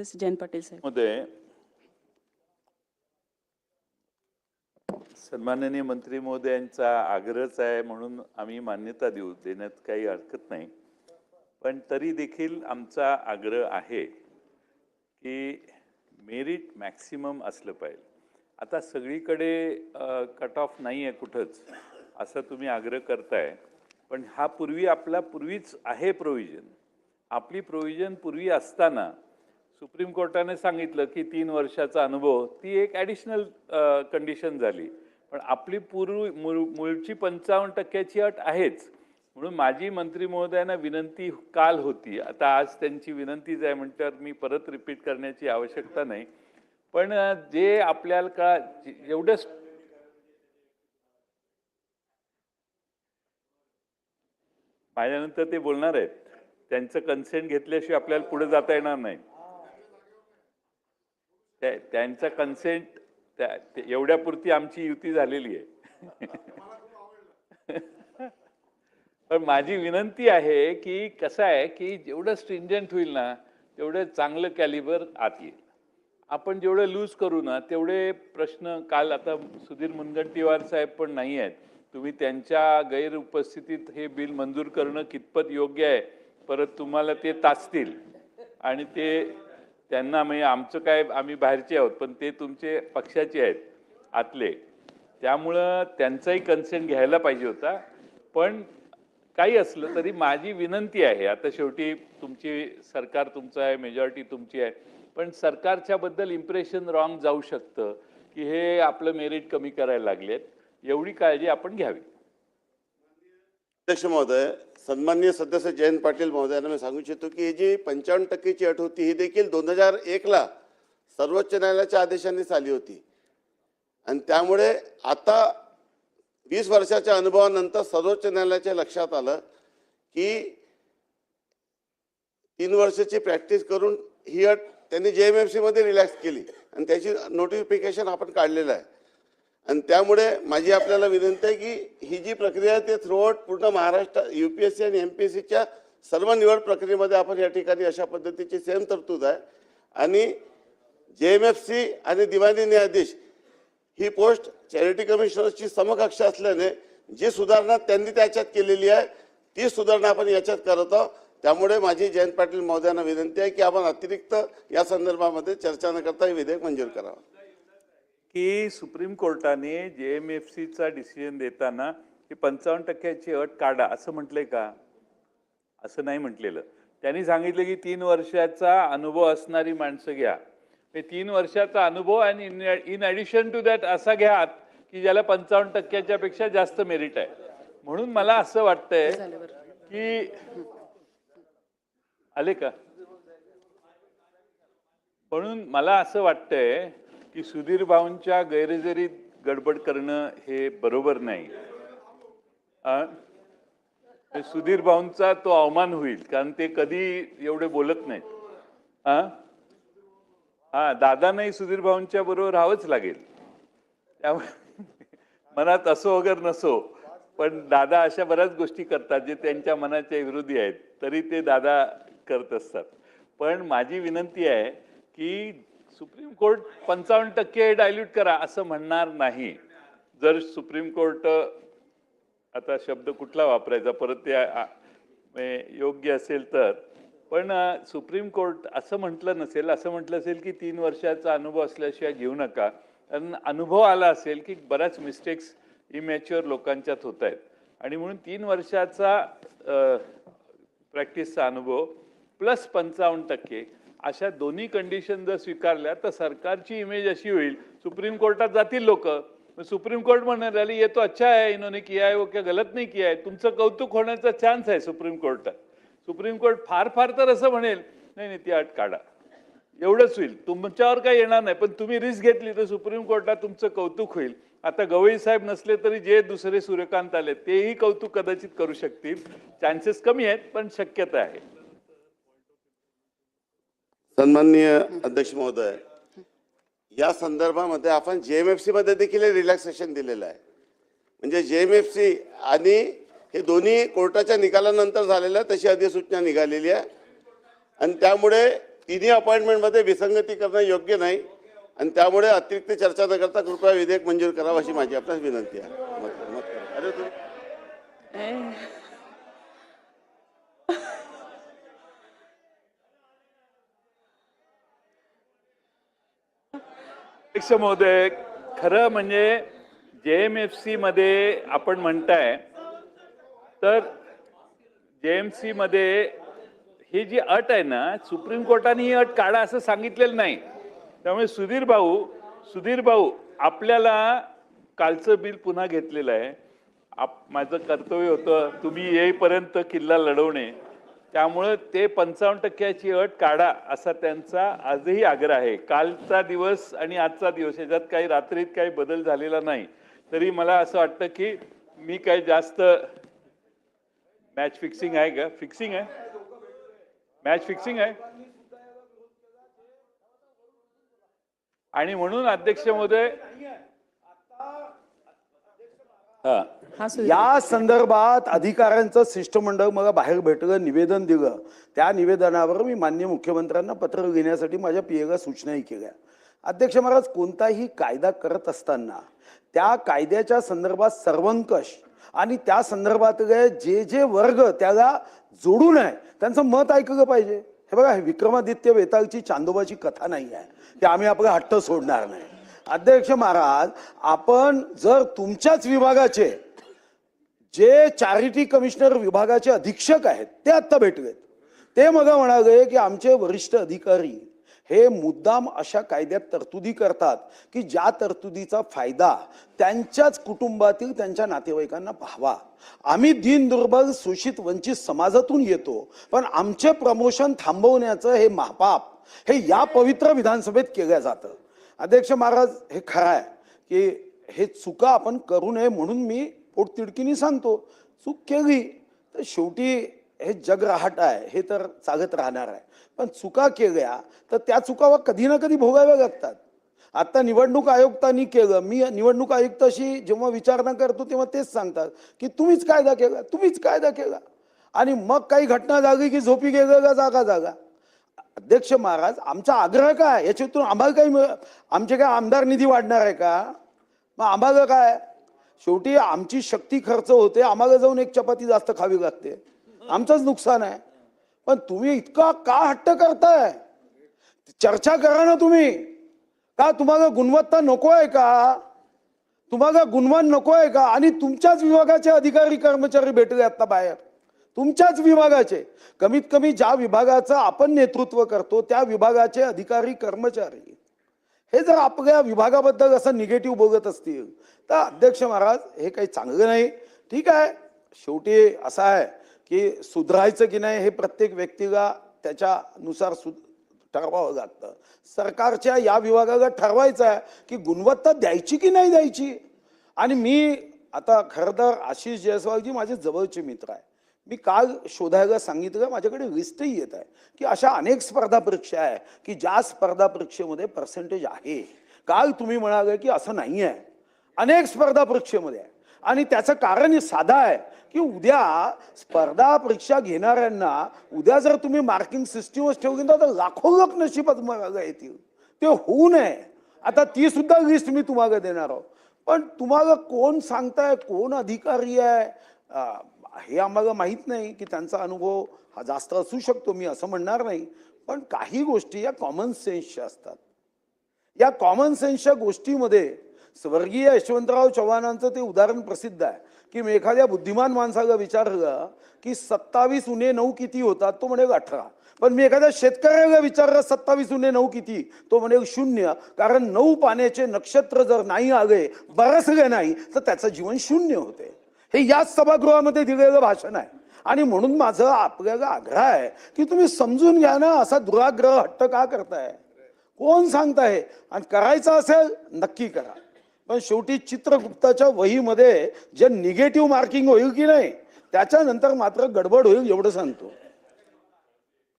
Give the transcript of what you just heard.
जयंत पाटील साहेब. मध्ये सन्माननीय मंत्री महोदयांचा आग्रहच आहे म्हणून आम्ही मान्यता देण्यात काही हरकत नाही, पण तरी देखील आमचा आग्रह आहे की मेरिट मॅक्सिमम असलं पाहिजे. आता सगळीकडे कट ऑफ नाही आहे कुठंच असं तुम्ही आग्रह करताय, पण हा पूर्वीच आहे प्रोव्हिजन. आपली प्रोव्हिजन पूर्वी असताना सुप्रीम कोर्टाने सांगितलं की 3 वर्षाचा अनुभव, ती एक ॲडिशनल कंडिशन झाली. पण आपली मूळची 55% अट आहेच. म्हणून माझी मंत्री महोदयांना विनंती काल होती, आता आज त्यांची विनंतीच आहे म्हटल्यावर मी परत रिपीट करण्याची आवश्यकता नाही. पण जे आपल्याला का एवढं माझ्यानंतर ते बोलणार आहेत, त्यांचं कन्सेंट घेतल्याशिवाय आपल्याला पुढे जाता येणार नाही. त्यांचा कन्सेंट एवढ्यापुरती आमची युती झालेली आहे. पण माझी विनंती आहे की कसं आहे की जेवढं स्ट्रिंजंट होईल ना तेवढं चांगलं कॅलिबर आत येईल. आपण जेवढं लूज करू ना तेवढे प्रश्न, काल आता सुधीर मुनगंटीवार साहेब पण नाही आहेत, तुम्ही त्यांच्या गैरउपस्थितीत हे बिल मंजूर करणं कितपत योग्य आहे, परत तुम्हाला ते ताचतील आणि ते त्यांना म्हणजे आमचं काय, आम्ही बाहेरचे आहोत पण ते तुमचे पक्षाचे आहेत आतले, त्यामुळं त्यांचाही कन्सेंट घ्यायला पाहिजे होता. पण काही असलं तरी माझी विनंती आहे, आता शेवटी तुमची सरकार तुमचं आहे, मेजॉरिटी तुमची आहे, पण सरकारच्या बद्दल इम्प्रेशन रॉंग जाऊ शकतं की हे आपलं मेरिट कमी करायला लागलेत, एवढी काळजी आपण घ्यावी. अध्यक्ष महोदय, सन्माननीय सदस्य जयंत पाटील महोदयांना मी सांगू इच्छितो की ही जी 55% अट होती ही देखील 2001ला सर्वोच्च न्यायालयाच्या आदेशानेच आली होती. आणि त्यामुळे आता 20 वर्षाच्या अनुभवानंतर सर्वोच्च न्यायालयाच्या लक्षात आलं की 3 वर्षाची प्रॅक्टिस करून ही अट त्यांनी JMFC मध्ये रिलॅक्स केली आणि त्याची नोटिफिकेशन आपण काढलेलं आहे. आणि त्यामुळे माझी आपल्याला विनंती आहे की ही जी प्रक्रिया आहे ते थ्रूआउट पूर्ण महाराष्ट्र UPSC आणि MPSCच्या सर्व निवड प्रक्रियेमध्ये आपण या ठिकाणी अशा पद्धतीची सेम तरतूद आहे. आणि JMFC आणि दिवाणी न्यायाधीश ही पोस्ट चॅरिटी कमिशनरची समकक्ष असल्याने जी सुधारणा त्यांनी त्याच्यात केलेली आहे ती सुधारणा आपण याच्यात करत आहोत. त्यामुळे माझी जयंत पाटील महोदयांना विनंती आहे की आपण अतिरिक्त या संदर्भामध्ये चर्चा न करता हे विधेयक मंजूर करावं. की सुप्रीम कोर्टाने JMFCचा डिसिजन देताना ही 55%ची अट काढा असं म्हटलंय का? असं नाही म्हटलेलं. त्यांनी सांगितलं की 3 वर्षाचा अनुभव असणारी माणसं घ्या. हे 3 वर्षाचा अनुभव आणि इन ॲडिशन टू दॅट असा घ्या की ज्याला 55%च्या पेक्षा जास्त मेरिट आहे. म्हणून मला असं वाटतंय की आले का, म्हणून मला असं वाटतंय की सुधीर भाऊंच्या गैरहजेरीत गडबड करणं हे बरोबर नाही. सुधीर भाऊंचा तो अवमान होईल, कारण ते कधी एवढे बोलत नाहीत. दादांनाही सुधीर भाऊंच्या बरोबर राहावंच लागेल. त्यामुळे मनात असो वगैरे नसो, पण दादा अशा बऱ्याच गोष्टी करतात जे त्यांच्या मनाच्या विरोधी आहेत, तरी ते दादा करत असतात. पण माझी विनंती आहे की सुप्रीम कोर्ट 55% डायल्यूट करा असं म्हणणार नाही. जर सुप्रीम कोर्ट, आता शब्द कुठला वापरायचा परत ते योग्य असेल तर, पण सुप्रीम कोर्ट असं म्हटलं नसेल, असं म्हटलं असेल की 3 वर्षाचा अनुभव असल्याशिवाय घेऊ नका, कारण अनुभव आला असेल की बऱ्याच मिस्टेक्स इमॅच्युअर लोकांच्यात होत आहेत आणि म्हणून 3 वर्षाचा प्रॅक्टिसचा अनुभव प्लस 55% अशा दोन्ही कंडिशन जर स्वीकारल्या तर सरकारची इमेज अशी होईल, सुप्रीम कोर्टात जातील लोक, सुप्रीम कोर्ट म्हणणार आली ये तो अच्छा है, इन्होंने किया है, वो क्या गलत नहीं किया है, तुमचं कौतुक होण्याचा चान्स आहे सुप्रीम कोर्टात. सुप्रीम कोर्ट फार तर असं म्हणेल नाही ती अट काढा, एवढंच होईल, तुमच्यावर काही येणार नाही. पण तुम्ही रिस्क घेतली तर सुप्रीम कोर्टात तुमचं कौतुक होईल. आता गवई साहेब नसले तरी जे दुसरे सूर्यकांत आले तेही कौतुक कदाचित करू शकतील. चान्सेस कमी आहेत पण शक्यता आहे. सन्माननीय अध्यक्ष महोदय, या संदर्भामध्ये आपण JMFC मध्ये देखील रिलॅक्सेशन दिलेलं आहे. म्हणजे JMFC आणि हे दोन्ही कोर्टाच्या निकालानंतर झालेलं तशी अधिसूचना निघालेली आहे. आणि त्यामुळे तिन्ही अपॉइंटमेंटमध्ये विसंगती करणं योग्य नाही आणि त्यामुळे अतिरिक्त चर्चा न करता कृपया विधेयक मंजूर करावं अशी माझी आपल्यास विनंती आहे. मत करा. अरे तुम्ही अध्यक्ष महोदय, खरं म्हणजे JMFC मध्ये आपण म्हणताय तर JMC मध्ये ही जी अट आहे ना, सुप्रीम कोर्टाने ही अट काढा असं सांगितलेलं नाही. त्यामुळे सुधीर भाऊ आपल्याला कालचं बिल पुन्हा घेतलेलं आहे. माझं कर्तव्य होतं तुम्ही येईपर्यंत किल्ला लढवणे, त्यामुळे ते 55% अट काढा असा त्यांचा आजही आग्रह आहे. कालचा दिवस आणि आजचा दिवस याच्यात काही रात्रीत काही बदल झालेला नाही. तरी मला असं वाटतं की मी काही जास्त मॅच फिक्सिंग आहे का? फिक्सिंग आहे, मॅच फिक्सिंग आहे. आणि म्हणून अध्यक्ष महोदय या संदर्भात अधिकाऱ्यांचं शिष्टमंडळ मला बाहेर भेटलं, निवेदन दिलं. त्या निवेदनावर मी माननीय मुख्यमंत्र्यांना पत्र घेण्यासाठी माझ्या पीएला सूचनाही केल्या. अध्यक्ष महाराज, कोणताही कायदा करत असताना त्या कायद्याच्या संदर्भात सर्वंकष आणि त्या संदर्भातले जे वर्ग त्याला जोडून आहे त्यांचं मत ऐकलं पाहिजे. हे बघा, हे विक्रमादित्य वेताळची चांदोबाची कथा नाही आहे की आम्ही आपला हट्ट सोडणार नाही. अध्यक्ष महाराज, आपण जर तुमच्याच विभागाचे जे चॅरिटी कमिशनर विभागाचे अधीक्षक आहेत ते आत्ता भेटलेत, ते मला म्हणाले की आमचे वरिष्ठ अधिकारी हे मुद्दाम अशा कायद्यात तरतुदी करतात की ज्या तरतुदीचा फायदा त्यांच्याच कुटुंबातील त्यांच्या नातेवाईकांना व्हावा. आम्ही दीन दुर्बल शोषित वंचित समाजातून येतो, पण आमचे प्रमोशन थांबवण्याचं हे महापाप हे या पवित्र विधानसभेत केलं जातं. अध्यक्ष महाराज, हे खरं आहे की हे चुका आपण करू नये म्हणून मी पोटतिडकीने सांगतो. चूक केली तर शेवटी हे जग राहट आहे, हे तर चालत राहणार आहे. पण चुका केल्या तर त्या चुका कधी ना कधी भोगाव्या लागतात. आता निवडणूक आयुक्तांनी केलं, मी निवडणूक आयुक्ताशी जेव्हा विचारणा करतो तेव्हा तेच सांगतात की तुम्हीच कायदा केला, तुम्हीच कायदा केला. आणि मग काही घटना झाली की झोपी गेलं का जागा. अध्यक्ष महाराज, आमचा आग्रह काय, याच्यातून आम्हाला काही आमचे काय आमदार निधी वाढणार आहे का? मग आम्हाला काय, शेवटी आमची शक्ती खर्च होते, आम्हाला जाऊन एक चपाती जास्त खावी लागते, आमचंच नुकसान आहे. पण तुम्ही इतका का हट्ट करताय? चर्चा करा ना तुम्ही. का तुम्हाला गुणवत्ता नको आहे का? तुम्हाला गुणवान नको आहे का? आणि तुमच्याच विभागाचे अधिकारी कर्मचारी भेटले आता बाहेर, तुमच्याच विभागाचे, कमीत कमी ज्या विभागाचं आपण नेतृत्व करतो त्या विभागाचे अधिकारी कर्मचारी हे जर आपल्या विभागाबद्दल असं निगेटिव्ह बोलत असतील तर अध्यक्ष महाराज, हे काही चांगलं नाही. ठीक आहे, शेवटी असं आहे की सुधारायचं की नाही हे प्रत्येक व्यक्तीला त्याच्यानुसार ठरवावं लागतं. सरकारच्या या विभागाला ठरवायचं आहे की गुणवत्ता द्यायची की नाही द्यायची. आणि मी आता खरं तर आशिष जयस्वालजी माझे जवळचे मित्र आहे, मी काल शोधायला सांगितलं, माझ्याकडे लिस्टही येत आहे की अशा अनेक स्पर्धा परीक्षा आहे की ज्या स्पर्धा परीक्षेमध्ये पर्सेंटेज आहे. काल तुम्ही म्हणाले की असं नाही आहे, अनेक स्पर्धा परीक्षेमध्ये आहे. आणि त्याचं कारण साधं आहे की उद्या स्पर्धा परीक्षा घेणाऱ्यांना उद्या जर तुम्ही मार्किंग सिस्टीमच ठेवली तर लाखो लोक नशिबात मागायला येतील. ते होऊ नये. आता ती सुद्धा लिस्ट मी तुम्हाला देणार आहोत. पण तुम्हाला कोण सांगताय, कोण अधिकारी आहे हे आम्हाला माहीत नाही. की त्यांचा अनुभव हा जास्त असू शकतो, मी असं म्हणणार नाही. पण काही गोष्टी या कॉमन सेन्सच्या असतात. या कॉमन सेन्सच्या गोष्टीमध्ये स्वर्गीय यशवंतराव चव्हाणांचं ते उदाहरण प्रसिद्ध आहे की मी एखाद्या बुद्धिमान माणसाला विचारलं की 27 × 9 किती होतात, तो म्हणेल 18. पण मी एखाद्या शेतकऱ्याला विचारलं 27 × 9 किती, तो म्हणेल 0. कारण 9 पाण्याचे नक्षत्र जर नाही आले, बरसले नाही, तर त्याचं जीवन 0 होते. हे याच सभागृहामध्ये दिलेलं भाषण आहे. आणि म्हणून माझं आपल्याला आग्रह आहे की तुम्ही समजून घ्या ना, असा दुराग्रह हट्ट का करताय? कोण सांगताय? आणि करायचं असेल नक्की करा. पण शेवटी चित्रगुप्ताच्या वहीमध्ये जे निगेटिव्ह मार्किंग होईल की नाही त्याच्यानंतर मात्र गडबड होईल एवढं सांगतो.